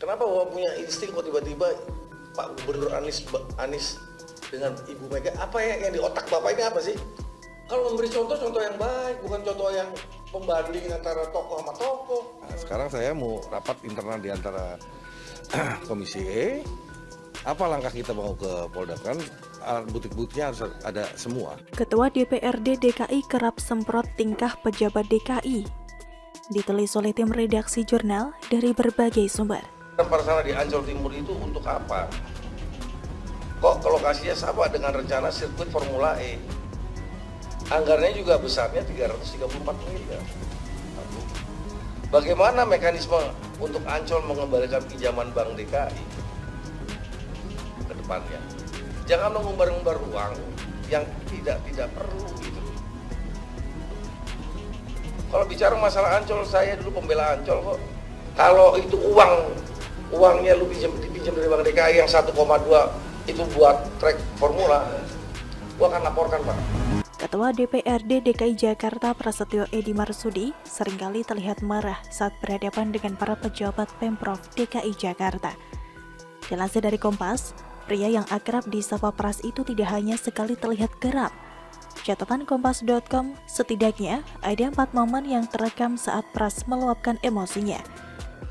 Kenapa Bapak punya insting kok tiba-tiba Pak Gubernur Anies dengan Ibu Mega, apa ya yang di otak Bapak ini apa sih? Kalau memberi contoh yang baik, bukan contoh yang pembanding antara tokoh sama tokoh. Nah, sekarang saya mau rapat internal di antara Komisi E. Apa langkah kita mau ke Polda, kan bukti-buktinya harus ada semua. Ketua DPRD DKI kerap semprot tingkah pejabat DKI. Ditulis oleh tim redaksi jurnal dari berbagai sumber. Tempat sana di Ancol Timur itu untuk apa? Kok lokasinya sama dengan rencana sirkuit Formula E? Anggarannya juga besarnya 334 miliar. Bagaimana mekanisme untuk Ancol mengembalikan pinjaman Bank DKI ke depannya? Jangan mengumbar-umbar uang yang tidak perlu gitu. Kalau bicara masalah Ancol, saya dulu pembela Ancol kok. Kalau itu uangnya lu dipinjam dari Bank DKI yang 1,2 itu buat trek formula, gua akan laporkan, Pak. Ketua DPRD DKI Jakarta Prasetyo Edi Marsudi seringkali terlihat marah saat berhadapan dengan para pejabat Pemprov DKI Jakarta. Dilansir dari Kompas, pria yang akrab disapa Pras itu tidak hanya sekali terlihat geram. Catatan Kompas.com, setidaknya ada 4 momen yang terekam saat Pras meluapkan emosinya.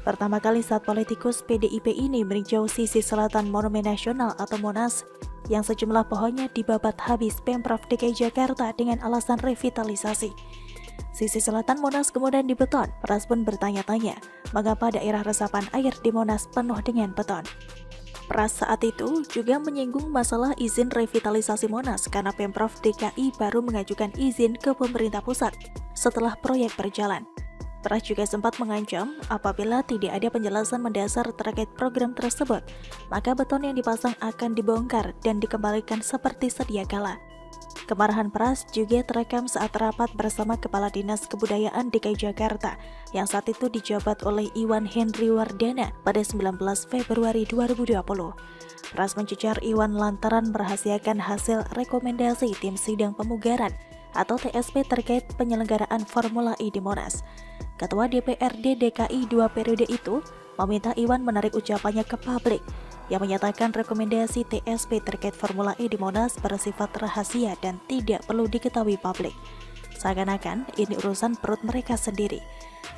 Pertama kali saat politikus PDIP ini meninjau sisi selatan Monumen Nasional atau Monas, yang sejumlah pohonnya dibabat habis Pemprov DKI Jakarta dengan alasan revitalisasi. Sisi selatan Monas kemudian dibeton. Pras pun bertanya-tanya, mengapa daerah resapan air di Monas penuh dengan beton. Pras saat itu juga menyinggung masalah izin revitalisasi Monas karena Pemprov DKI baru mengajukan izin ke pemerintah pusat setelah proyek berjalan. Pras juga sempat mengancam apabila tidak ada penjelasan mendasar terkait program tersebut, maka beton yang dipasang akan dibongkar dan dikembalikan seperti sedia kala. Kemarahan Pras juga terekam saat rapat bersama Kepala Dinas Kebudayaan DKI Jakarta yang saat itu dijabat oleh Iwan Henry Wardana pada 19 Februari 2020. Pras mencecar Iwan lantaran merahasiakan hasil rekomendasi tim sidang pemugaran atau TSP terkait penyelenggaraan Formula E di Monas. Ketua DPRD DKI 2 periode itu meminta Iwan menarik ucapannya ke publik yang menyatakan rekomendasi TSP terkait Formula E di Monas bersifat rahasia dan tidak perlu diketahui publik. Seakan-akan ini urusan perut mereka sendiri.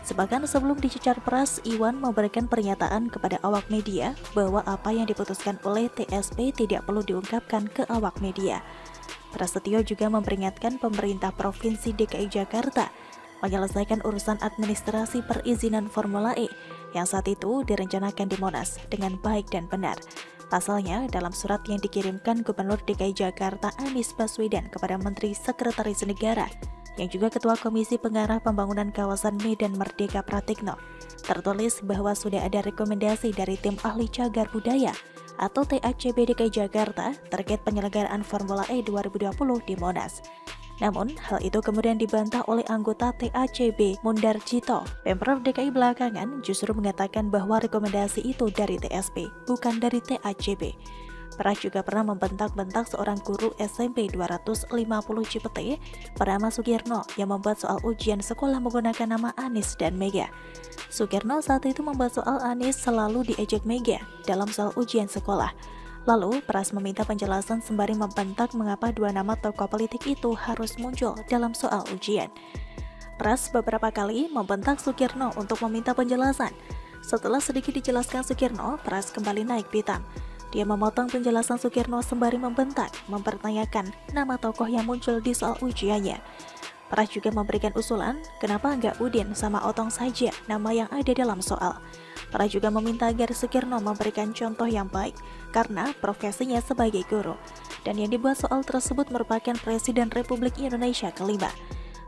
Bahkan sebelum dicecar Pras, Iwan memberikan pernyataan kepada awak media bahwa apa yang diputuskan oleh TSP tidak perlu diungkapkan ke awak media. Prasetyo juga memperingatkan pemerintah Provinsi DKI Jakarta menyelesaikan urusan administrasi perizinan Formula E yang saat itu direncanakan di Monas dengan baik dan benar. Pasalnya, dalam surat yang dikirimkan Gubernur DKI Jakarta Anies Baswedan kepada Menteri Sekretaris Negara yang juga Ketua Komisi Pengarah Pembangunan Kawasan Medan Merdeka Pratikno, tertulis bahwa sudah ada rekomendasi dari Tim Ahli Cagar Budaya atau TACB DKI Jakarta terkait penyelenggaraan Formula E 2020 di Monas. Namun, hal itu kemudian dibantah oleh anggota TACB Mundarjito. Pemprov DKI belakangan justru mengatakan bahwa rekomendasi itu dari TSP, bukan dari TACB. Pras juga pernah membentak-bentak seorang guru SMP 250 Cipete, Prama Sugierno, yang membuat soal ujian sekolah menggunakan nama Anies dan Mega. Sugierno saat itu membuat soal Anies selalu diejek Mega dalam soal ujian sekolah. Lalu, Pras meminta penjelasan sembari membentak mengapa dua nama tokoh politik itu harus muncul dalam soal ujian. Pras beberapa kali membentak Sugierno untuk meminta penjelasan. Setelah sedikit dijelaskan Sugierno, Pras kembali naik pitam. Dia memotong penjelasan Sugierno sembari membentak, mempertanyakan nama tokoh yang muncul di soal ujiannya. Pras juga memberikan usulan, kenapa nggak Udin sama Otong saja nama yang ada dalam soal. Pras juga meminta agar Sugierno memberikan contoh yang baik, karena profesinya sebagai guru. Dan yang dibuat soal tersebut merupakan Presiden Republik Indonesia kelima.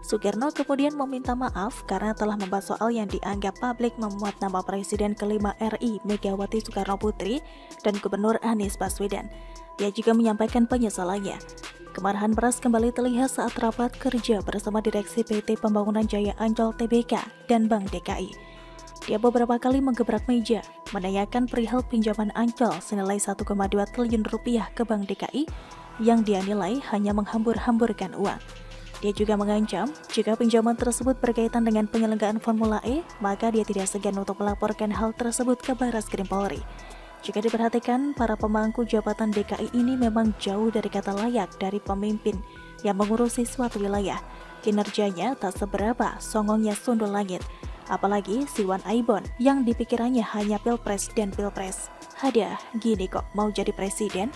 Sugierno kemudian meminta maaf karena telah membahas soal yang dianggap publik memuat nama Presiden kelima RI Megawati Soekarno Putri dan Gubernur Anies Baswedan. Dia juga menyampaikan penyesalannya. Kemarahan Pras kembali terlihat saat rapat kerja bersama Direksi PT Pembangunan Jaya Ancol Tbk dan Bank DKI. Dia beberapa kali menggebrak meja, menanyakan perihal pinjaman Ancol senilai 1,2 triliun rupiah ke Bank DKI yang dia nilai hanya menghambur-hamburkan uang. Dia juga mengancam jika pinjaman tersebut berkaitan dengan penyelenggaraan Formula E, maka dia tidak segan untuk melaporkan hal tersebut ke Barreskrim Polri. Jika diperhatikan, para pemangku jabatan DKI ini memang jauh dari kata layak dari pemimpin yang mengurusi suatu wilayah. Kinerjanya tak seberapa songongnya sundul langit. Apalagi Siwan Aibon yang dipikirannya hanya pilpres dan pilpres. Hadiah, gini kok mau jadi presiden?